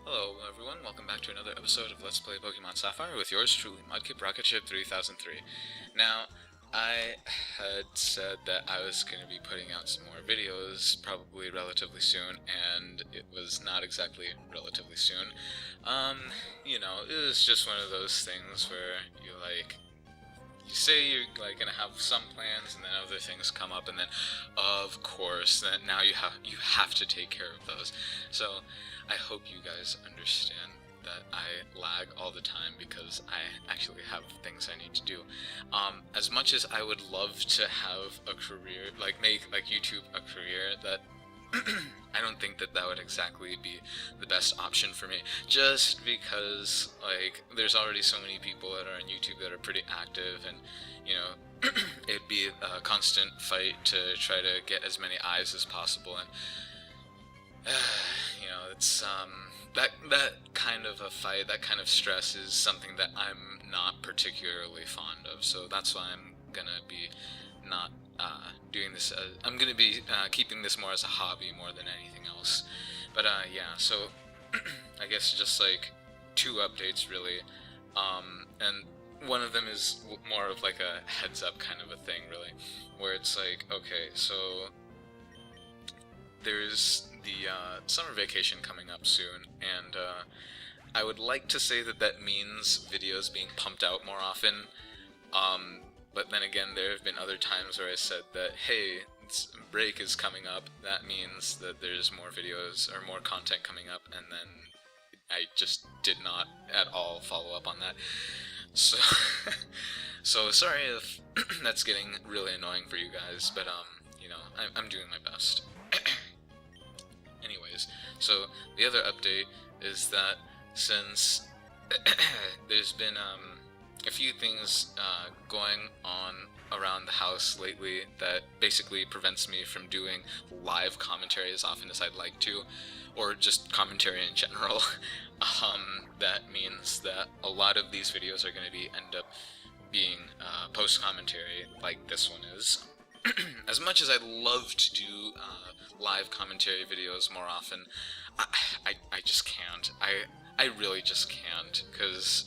Hello everyone, welcome back to another episode of Let's Play Pokemon Sapphire with yours truly, Mudkip Rocketship 3003. Now, I had said that I was going to be putting out some more videos probably relatively soon, and it was not exactly relatively soon. It was just one of those things where you say you're gonna have some plans, and then other things come up, and then of course then now you have to take care of those. So I hope you guys understand that I lag all the time because I actually have things I need to do. As much as I would love to have a career, make YouTube a career, that I don't think that would exactly be the best option for me, just because, there's already so many people that are on YouTube that are pretty active, and, it'd be a constant fight to try to get as many eyes as possible, and, it's, that kind of a fight, that kind of stress is something that I'm not particularly fond of, so that's why I'm gonna be not doing this. I'm gonna be keeping this more as a hobby more than anything else. But yeah, so I guess just two updates really, and one of them is more of like a heads up kind of a thing really, where it's okay, so there's the summer vacation coming up soon, and I would like to say that means videos being pumped out more often. But then again, there have been other times where I said that, hey, break is coming up, that means that there's more videos or more content coming up, and then I just did not at all follow up on that. So, so sorry if that's getting really annoying for you guys, but I'm doing my best. Anyways, so the other update is that since there's been a few things going on around the house lately that basically prevents me from doing live commentary as often as I'd like to, or just commentary in general. That means that a lot of these videos are going to end up being post-commentary, like this one is. As much as I'd love to do live commentary videos more often, I just can't. I really just can't, because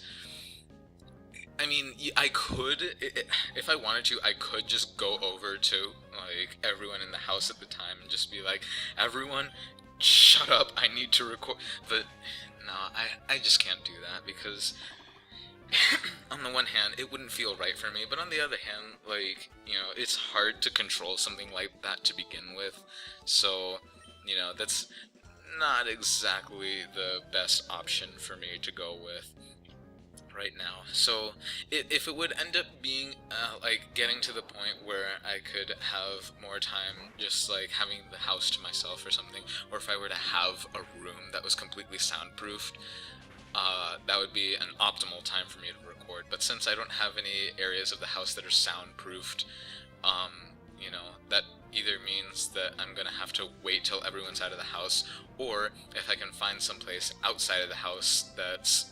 I mean, I could, if I wanted to, I could just go over to, everyone in the house at the time and just be like, everyone, shut up, I need to record, but, no, I just can't do that, because, on the one hand, it wouldn't feel right for me, but on the other hand, it's hard to control something like that to begin with, so, that's not exactly the best option for me to go with right now. So if it would end up being getting to the point where I could have more time just having the house to myself or something, or if I were to have a room that was completely soundproofed, that would be an optimal time for me to record. But since I don't have any areas of the house that are soundproofed, that either means that I'm gonna have to wait till everyone's out of the house, or if I can find someplace outside of the house that's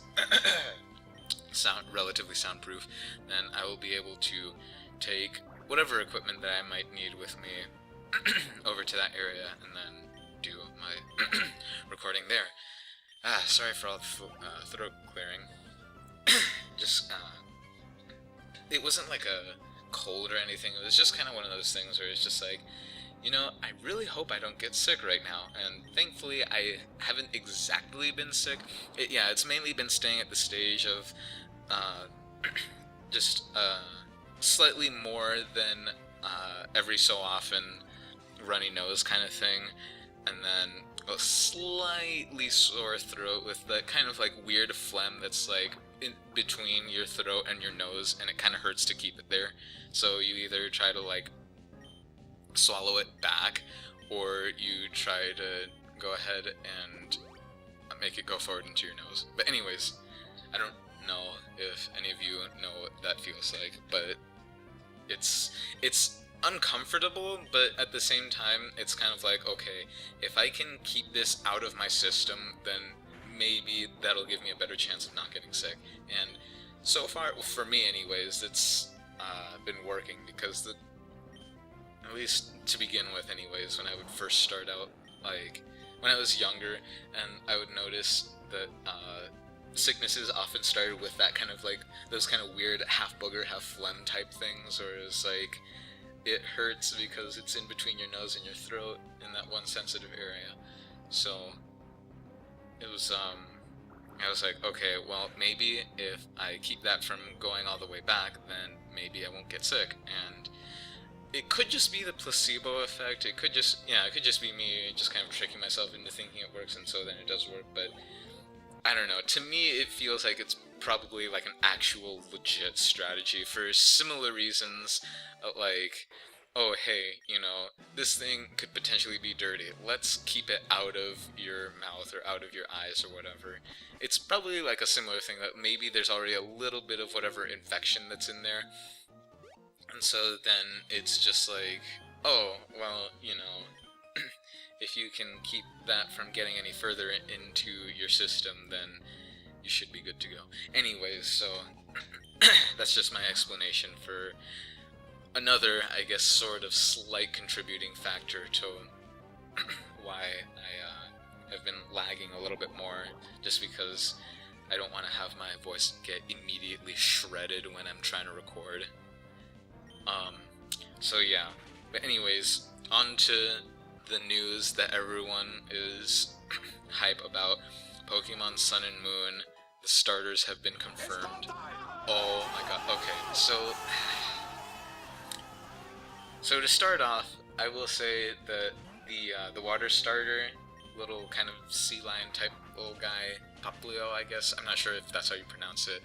relatively soundproof, then I will be able to take whatever equipment that I might need with me over to that area and then do my recording there. Sorry for all the throat clearing. Just, it wasn't like a cold or anything, it was just kind of one of those things where it's just I really hope I don't get sick right now, and thankfully I haven't exactly been sick. It's mainly been staying at the stage of just slightly more than every so often runny nose kind of thing, and then a slightly sore throat with the kind of weird phlegm that's in between your throat and your nose, and it kind of hurts to keep it there, so you either try to swallow it back, or you try to go ahead and make it go forward into your nose. But anyways, I don't know if any of you know what that feels like, but it's uncomfortable, but at the same time it's kind of okay, if I can keep this out of my system, then maybe that'll give me a better chance of not getting sick. And so far, for me anyways, it's been working, because at least to begin with anyways, when I would first start out, when I was younger, and I would notice that sicknesses often started with that kind of like those kind of weird half booger, half phlegm type things, or it's like it hurts because it's in between your nose and your throat in that one sensitive area. So it was I was like, okay, well, maybe if I keep that from going all the way back, then maybe I won't get sick. And it could just be the placebo effect. It could just, it could just be me just kind of tricking myself into thinking it works, and so then it does work. But I don't know. To me, it feels like it's probably like an actual legit strategy for similar reasons, like, oh, hey, this thing could potentially be dirty. Let's keep it out of your mouth or out of your eyes or whatever. It's probably like a similar thing that maybe there's already a little bit of whatever infection that's in there. And so then it's just like, oh, well, if you can keep that from getting any further into your system, then you should be good to go. Anyways, so that's just my explanation for another, I guess, sort of slight contributing factor to why I have been lagging a little bit more, just because I don't want to have my voice get immediately shredded when I'm trying to record. So yeah, but anyways, on to the news that everyone is hype about. Pokemon Sun and Moon, the starters have been confirmed. Oh my god, okay, so to start off, I will say that the water starter, little kind of sea lion type little guy, Poplio, I guess, I'm not sure if that's how you pronounce it,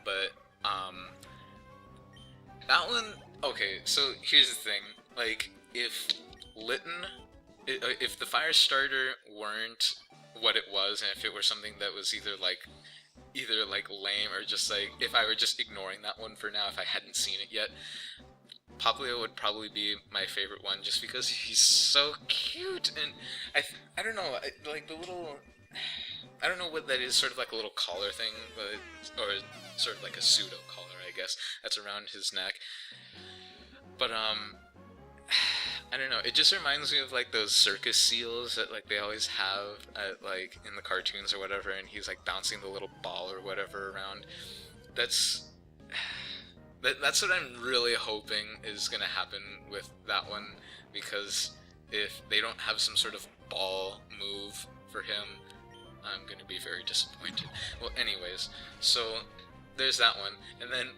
but that one, okay, so here's the thing, like, if the fire starter weren't what it was, and if it were something that was either lame, or just like, if I were just ignoring that one for now, if I hadn't seen it yet, Poplio would probably be my favorite one, just because he's so cute, and I don't know, like the little, I don't know what that is, sort of like a little collar thing, but, or sort of like a pseudo collar, I guess, that's around his neck. But I don't know, it just reminds me of like those circus seals that like they always have at, like, in the cartoons or whatever, and he's like bouncing the little ball or whatever around. That's what I'm really hoping is gonna happen with that one, because if they don't have some sort of ball move for him, I'm gonna be very disappointed. Well, anyways, so there's that one, and then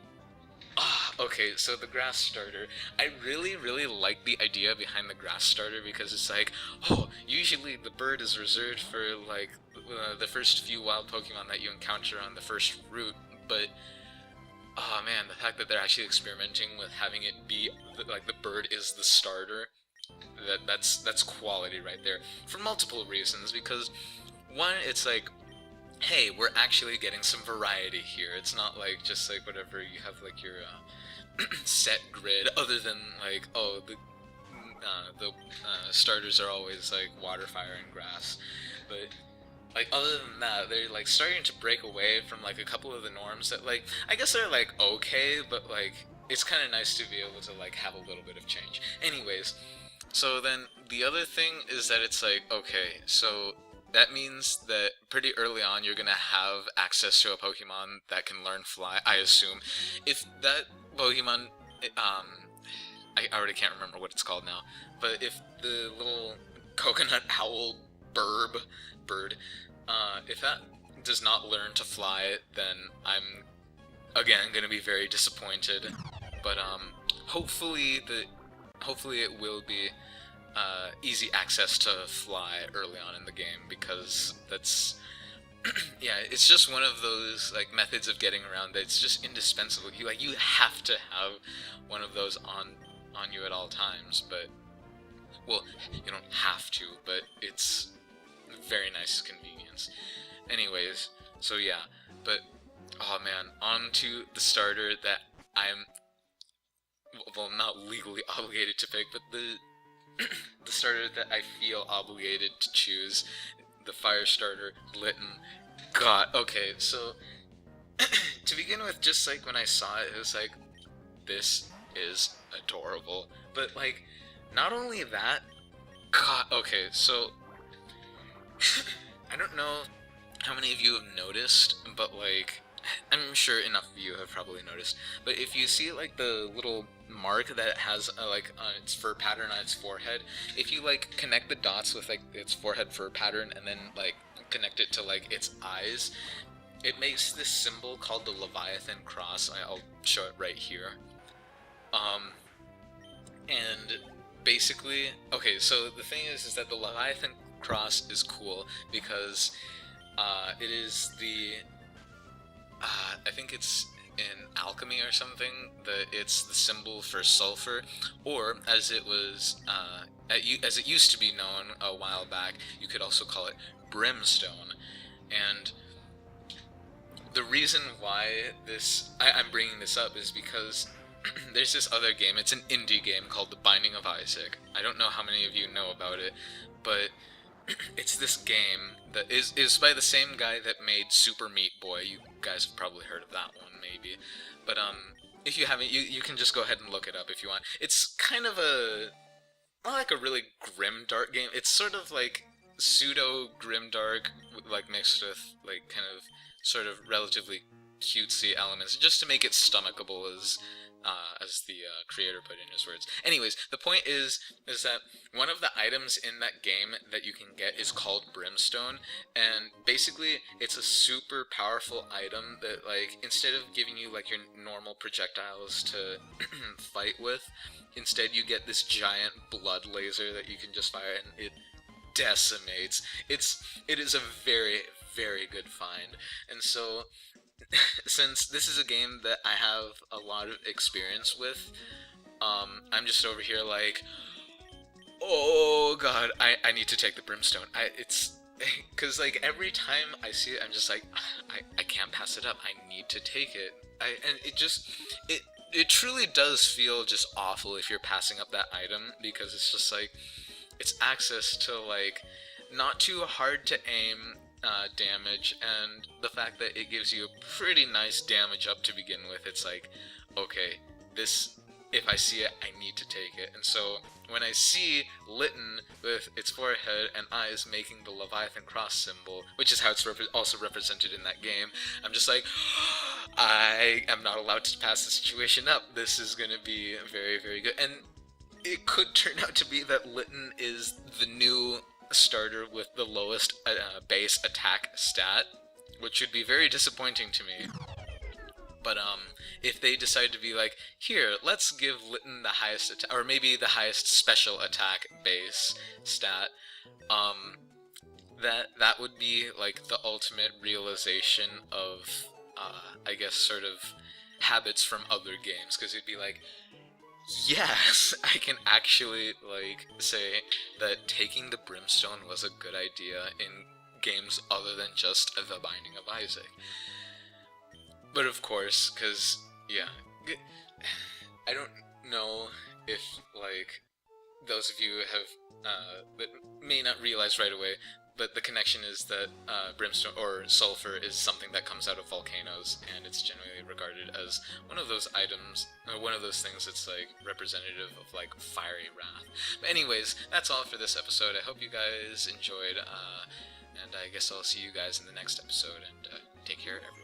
okay, so the grass starter. I really, really like the idea behind the grass starter, because it's like, oh, usually the bird is reserved for, like, the first few wild Pokemon that you encounter on the first route, but, oh man, the fact that they're actually experimenting with having it be, like, the bird is the starter, that's quality right there, for multiple reasons, because, one, it's like, hey, we're actually getting some variety here. It's not like just like whatever you have, like your set grid, other than like, oh, the starters are always like water, fire, and grass. But like, other than that, they're like starting to break away from like a couple of the norms that, like, I guess they're like okay, but like it's kind of nice to be able to like have a little bit of change. Anyways, so then the other thing is that it's like, okay, so that means that pretty early on you're gonna have access to a Pokemon that can learn Fly, I assume. If that Pokemon, I already can't remember what it's called now, but if the little coconut owl bird, if that does not learn to fly, then I'm, again, gonna be very disappointed. But, hopefully it will be easy access to fly early on in the game, because that's yeah, it's just one of those like methods of getting around that it's just indispensable. You have to have one of those on you at all times. But, well, you don't have to, but it's very nice convenience. Anyways, so yeah, but oh man, on to the starter that I'm, well, not legally obligated to pick, but the starter that I feel obligated to choose, the fire starter, Litten. God, okay, so to begin with, just like when I saw it, it was like, this is adorable. But like, not only that, God, okay, so I don't know how many of you have noticed, but like, I'm sure enough of you have probably noticed, but if you see like the little mark that it has like on its fur pattern on its forehead, if you like connect the dots with like its forehead fur pattern and then like connect it to like its eyes, it makes this symbol called the Leviathan cross. I'll show it right here. And basically, okay, so the thing is that the Leviathan cross is cool because it is the I think it's in alchemy or something that it's the symbol for sulfur, or as it was as it used to be known a while back, you could also call it brimstone. And the reason why I'm bringing this up is because there's this other game. It's an indie game called The Binding of Isaac. I don't know how many of you know about it, but it's this game that is by the same guy that made Super Meat Boy. You guys have probably heard of that one, maybe. But if you haven't, you can just go ahead and look it up if you want. It's kind of not like a really grim dark game. It's sort of like pseudo grim dark, like mixed with like kind of sort of relatively cutesy elements, just to make it stomachable, as the creator put in his words. Anyways, the point is that one of the items in that game that you can get is called Brimstone, and basically it's a super powerful item that, like, instead of giving you like your normal projectiles to fight with, instead you get this giant blood laser that you can just fire, and it decimates. It is a very, very good find. And so since this is a game that I have a lot of experience with, I'm just over here like, oh god, I need to take the Brimstone. It's because like every time I see it, I'm just like, I can't pass it up. I need to take it. And it truly does feel just awful if you're passing up that item, because it's just like, it's access to like not too hard to aim damage, and the fact that it gives you a pretty nice damage up to begin with. It's like, okay, this, if I see it, I need to take it. And so when I see Litten with its forehead and eyes making the Leviathan cross symbol, which is how it's also represented in that game, I'm just like, I am not allowed to pass the situation up. This is going to be very, very good. And it could turn out to be that Litten is the new starter with the lowest base attack stat, which would be very disappointing to me. But if they decide to be like, here, let's give Litten the highest attack, or maybe the highest special attack base stat, that would be like the ultimate realization of I guess sort of habits from other games, because it'd be like, yes, I can actually, like, say that taking the Brimstone was a good idea in games other than just The Binding of Isaac. But of course, because, yeah, I don't know if, like, those of you that may not realize right away, but the connection is that brimstone or sulfur is something that comes out of volcanoes, and it's generally regarded as one of those items, or one of those things that's like representative of like fiery wrath. But anyways, that's all for this episode. I hope you guys enjoyed, and I guess I'll see you guys in the next episode, and take care, everyone.